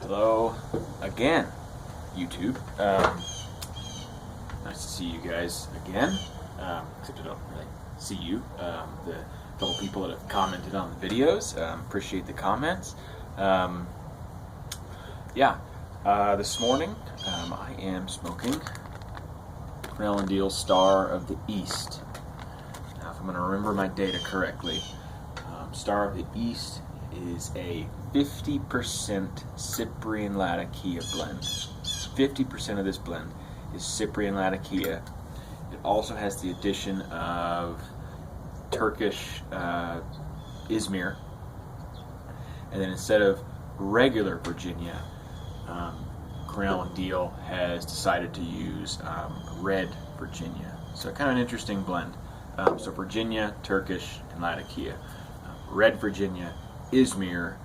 Hello again, YouTube. Nice to see you guys again. Except I don't really see you. The couple people that have commented on the videos. Appreciate the comments. This morning I am smoking Cornell Diehl Star of the East. Now, if I'm going to remember my data correctly, Star of the East is a 50% Cyprian Latakia blend. 50% of this blend is Cyprian Latakia. It also has the addition of Turkish Izmir, and then instead of regular Virginia, Cornell Diehl has decided to use red Virginia. So kind of an interesting blend. So Virginia, Turkish, and Latakia. Red Virginia, Izmir,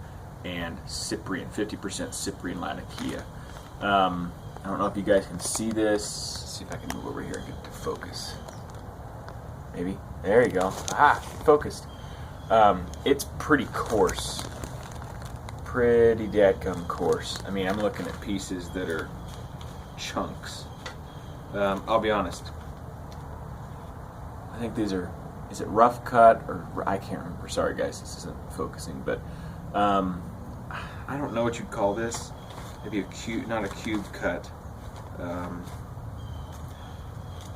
and Cyprian, 50% Cyprian Latakia. I don't know if you guys can see this. Let's see if I can move over here and get it to focus. Maybe. There you go. Ah, focused. It's pretty coarse. Pretty dadgum coarse. I mean, I'm looking at pieces that are chunks. I'll be honest. I think these are, is it rough cut or, I can't remember. Sorry guys, this isn't focusing, but I don't know what you'd call this. Maybe a cube, not a cube cut.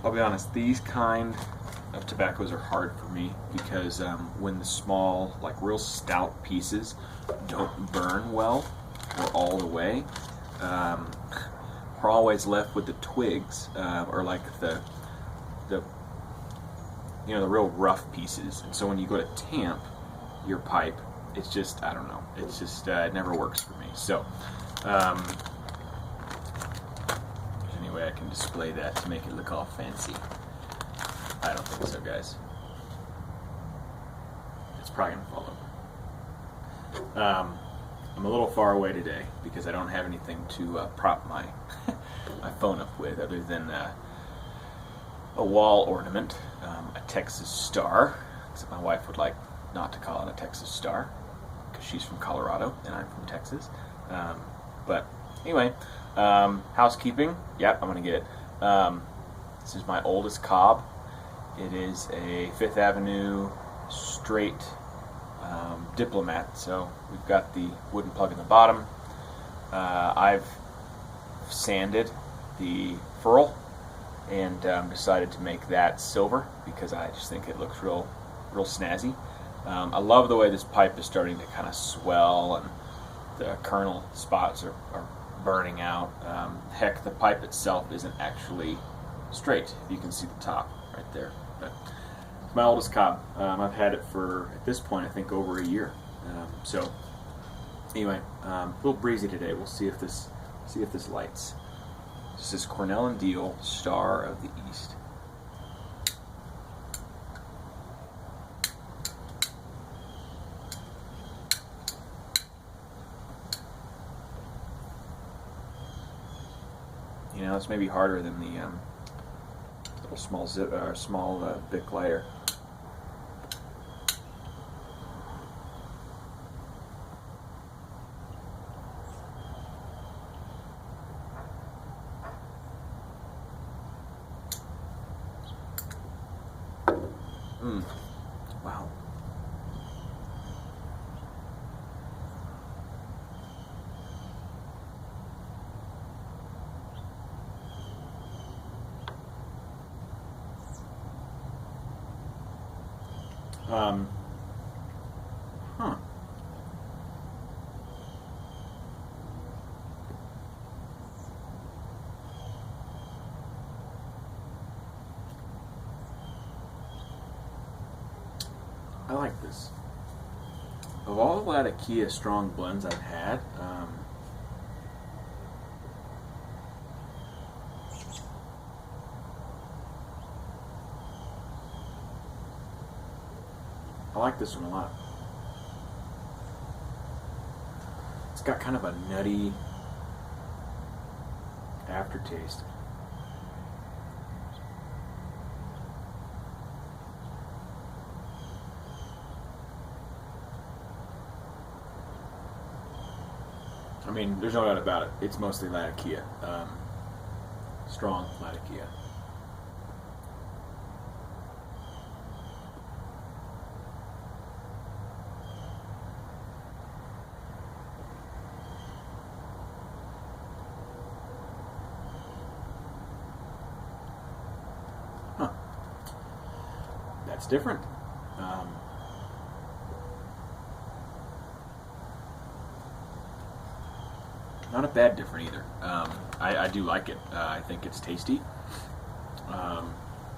I'll be honest, these kind of tobaccos are hard for me because when the small, like real stout pieces don't burn well or all the way, we're always left with the twigs or like the real rough pieces. And so when you go to tamp your pipe, it's just, I don't know, it's just it never works for me. So anyway, I can display that to make it look all fancy. I don't think so, guys. It's probably gonna fall over. I'm a little far away today because I don't have anything to prop my my phone up with other than a wall ornament, a Texas star, except my wife would like not to call it a Texas star because she's from Colorado and I'm from Texas. But anyway, housekeeping. Yep, I'm gonna get it. This is my oldest cob. It is a Fifth Avenue straight Diplomat. So we've got the wooden plug in the bottom. I've sanded the ferrule and decided to make that silver because I just think it looks real snazzy. I love the way this pipe is starting to kind of swell and the kernel spots are burning out. Heck, the pipe itself isn't actually straight. You can see the top right there. But it's my oldest cob. I've had it for, at this point, I think over a year. So anyway, a little breezy today. We'll see if this lights. This is Cornell Diehl Star of the East. You know, it's maybe harder than the little small Bic lighter. Wow. Huh. I like this. Of all the Latakia strong blends I've had, I like this one a lot. It's got kind of a nutty aftertaste. mean, there's no doubt about it. It's mostly Latakia. Strong Latakia. Huh. That's different. Not a bad different either. I do like it. I think it's tasty.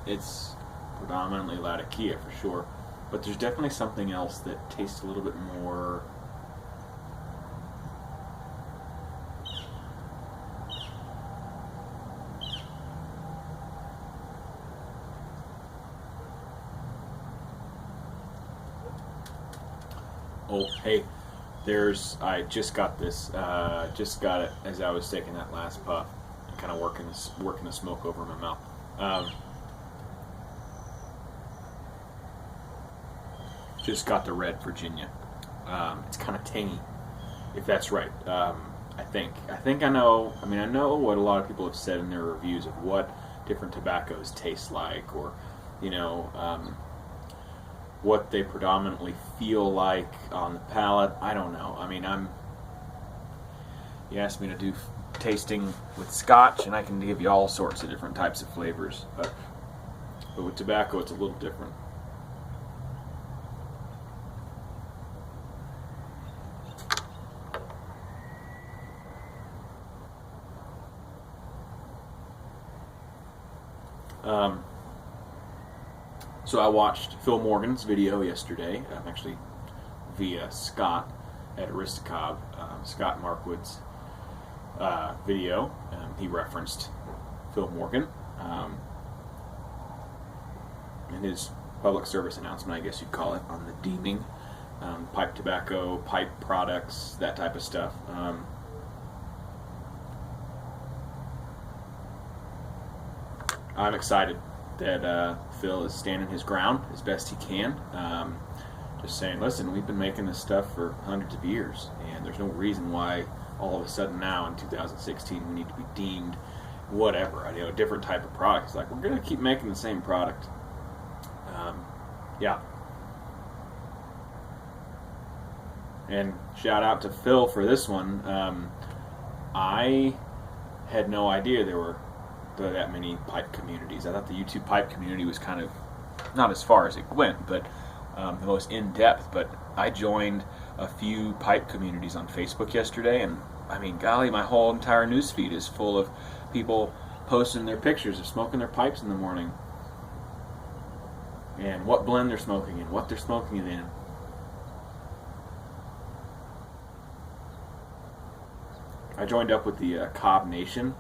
It's predominantly Latakia for sure, but there's definitely something else that tastes a little bit more. Oh, hey. I just got this. Just got it as I was taking that last puff, and kind of working the smoke over my mouth. Just got the red Virginia. It's kind of tangy, if that's right. I think I know. I mean, I know what a lot of people have said in their reviews of what different tobaccos taste like, or what they predominantly feel like on the palate. I don't know. I mean, you asked me to do tasting with Scotch, and I can give you all sorts of different types of flavors. But with tobacco, it's a little different. So I watched Phil Morgan's video yesterday, actually via Scott at Aristocob, Scott Markwood's video. He referenced Phil Morgan in his public service announcement, I guess you'd call it, on the deeming, pipe tobacco, pipe products, that type of stuff. I'm excited that Phil is standing his ground as best he can. Just saying, listen, we've been making this stuff for hundreds of years, and there's no reason why all of a sudden now in 2016 we need to be deemed whatever, a different type of product. It's like, we're going to keep making the same product. Yeah. And shout out to Phil for this one. I had no idea there were that many pipe communities. I thought the YouTube pipe community was kind of not as far as it went, but the most in-depth. But I joined a few pipe communities on Facebook yesterday, and I mean, golly, my whole entire newsfeed is full of people posting their pictures of smoking their pipes in the morning, and what blend they're smoking and what they're smoking it in. I joined up with the Cobb Nation.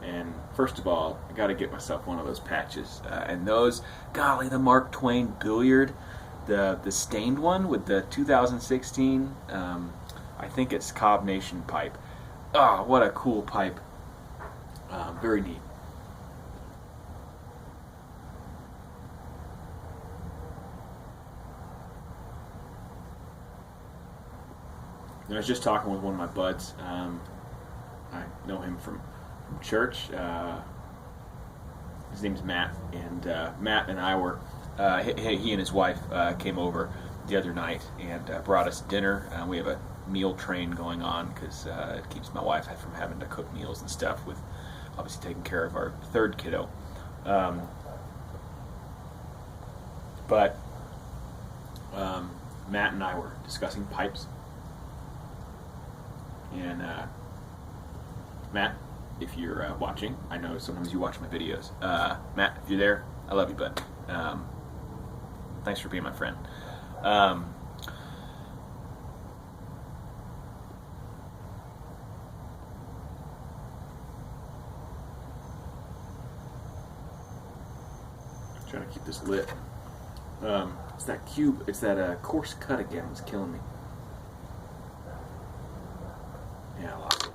And first of all, I got to get myself one of those patches. And those, golly, the Mark Twain Billiard, the stained one with the 2016, I think it's Cobb Nation pipe. Oh, what a cool pipe. Very neat. And I was just talking with one of my buds. I know him from church. His name's Matt, and Matt and I were, he and his wife came over the other night and brought us dinner. We have a meal train going on because it keeps my wife from having to cook meals and stuff, with obviously taking care of our third kiddo. But Matt and I were discussing pipes, and Matt, if you're watching, I know sometimes you watch my videos. Matt, if you're there, I love you, bud. Thanks for being my friend. Trying to keep this lit. It's that cube. It's that coarse cut again. It's killing me. Yeah, I lost it.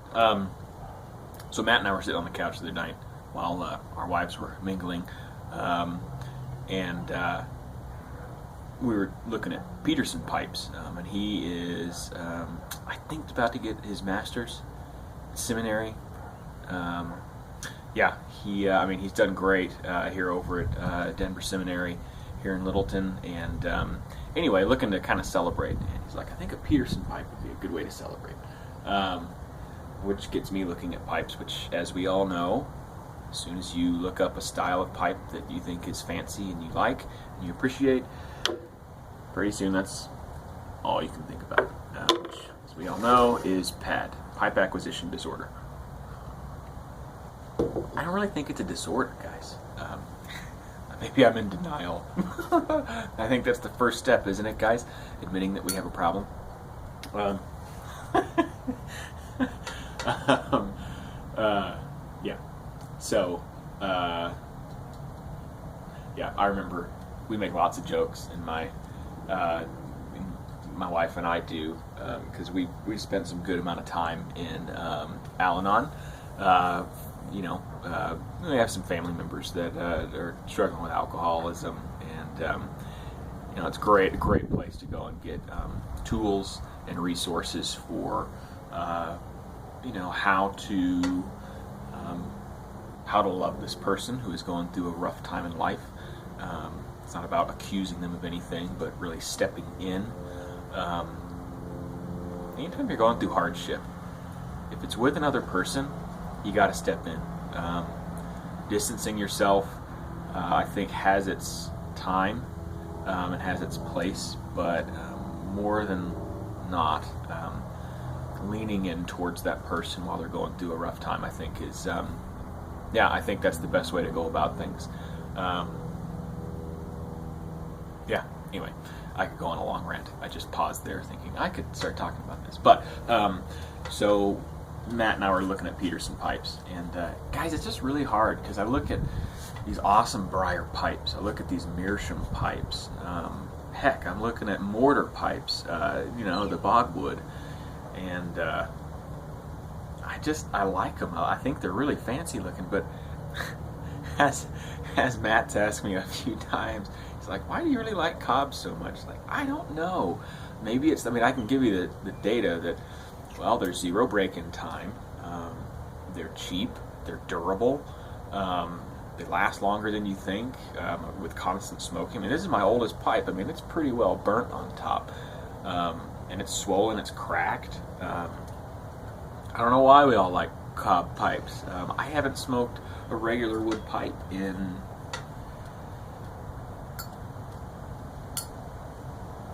So Matt and I were sitting on the couch the other night while our wives were mingling, and we were looking at Peterson pipes, and he is, I think, about to get his master's at seminary. Yeah, he's done great here over at Denver Seminary here in Littleton, and anyway, looking to kind of celebrate. And he's like, I think a Peterson pipe would be a good way to celebrate, which gets me looking at pipes, which, as we all know, as soon as you look up a style of pipe that you think is fancy and you like and you appreciate, pretty soon that's all you can think about, which, as we all know, is PAD, pipe acquisition disorder. I don't really think it's a disorder, guys. Maybe I'm in denial. I think that's the first step, isn't it, guys? Admitting that we have a problem. Yeah. So, yeah, I remember we make lots of jokes, and my wife and I do, because we spent some good amount of time in Al-Anon. We have some family members that are struggling with alcoholism, and it's a great place to go and get tools and resources for how to love this person who is going through a rough time in life. It's not about accusing them of anything, but really stepping in. Anytime you're going through hardship, if it's with another person, you got to step in. Distancing yourself, I think, has its time and has its place, but more than not, leaning in towards that person while they're going through a rough time, I think, is, I think that's the best way to go about things. Anyway, I could go on a long rant. I just paused there thinking I could start talking about this. But, so Matt and I were looking at Peterson pipes, and guys, it's just really hard because I look at these awesome Briar pipes. I look at these Meerschaum pipes. Heck, I'm looking at mortar pipes, the bogwood, and I like them. I think they're really fancy looking, but as Matt's asked me a few times, he's like, why do you really like Cobbs so much? Like, I don't know. Maybe I can give you the data that, well, there's zero break-in time. They're cheap. They're durable. They last longer than you think with constant smoking. I mean, this is my oldest pipe. I mean, it's pretty well burnt on top. And it's swollen. It's cracked. I don't know why we all like Cobb pipes. I haven't smoked a regular wood pipe in...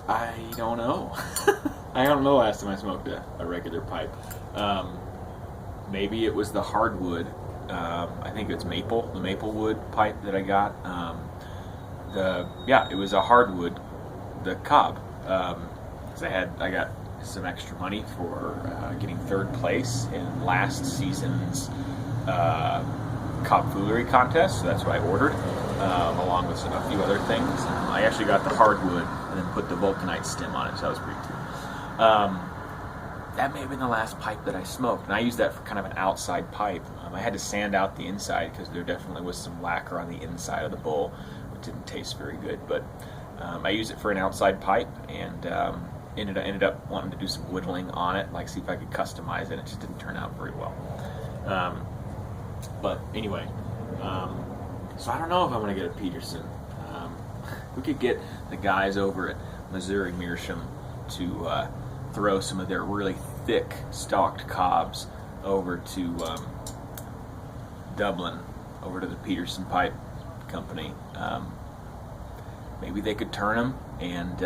I don't know. I don't know the last time I smoked a regular pipe. Maybe it was the hardwood. I think it's the maple wood pipe that I got. It was a hardwood, the Cobb. Because I got some extra money for getting third place in last season's Cobb Foolery contest, so that's what I ordered, along with a few other things. I actually got the hardwood and then put the vulcanite stem on it, so that was pretty cool. That may have been the last pipe that I smoked, and I used that for kind of an outside pipe. I had to sand out the inside because there definitely was some lacquer on the inside of the bowl, which didn't taste very good, but I used it for an outside pipe, and ended up wanting to do some whittling on it, like see if I could customize it. It just didn't turn out very well. But anyway, so I don't know if I'm going to get a Peterson. We could get the guys over at Missouri Meerschaum to throw some of their really thick stalked Cobbs over to Dublin, over to the Peterson Pipe Company. Maybe they could turn them and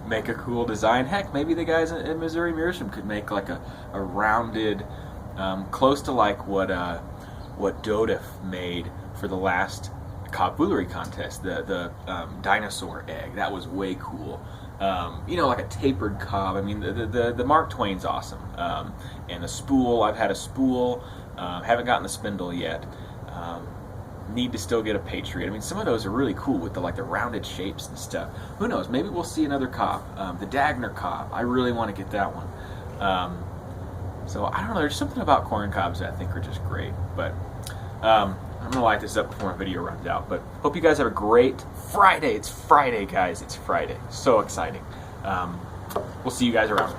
make a cool design. Heck, maybe the guys at Missouri Meerschaum could make like a rounded, close to like what Dodif made for the last Cobb Foolery contest, the dinosaur egg. That was way cool. Like a tapered Cobb. I mean, the Mark Twain's awesome. And the spool, I've had a spool. Haven't gotten the spindle yet. Need to still get a Patriot. I mean, some of those are really cool with the rounded shapes and stuff. Who knows? Maybe we'll see another Cobb. The Dagner Cobb. I really want to get that one. So I don't know. There's something about corn cobs that I think are just great. But I'm gonna light this up before my video runs out. But hope you guys have a great Friday. It's Friday, guys. It's Friday. So exciting. We'll see you guys around.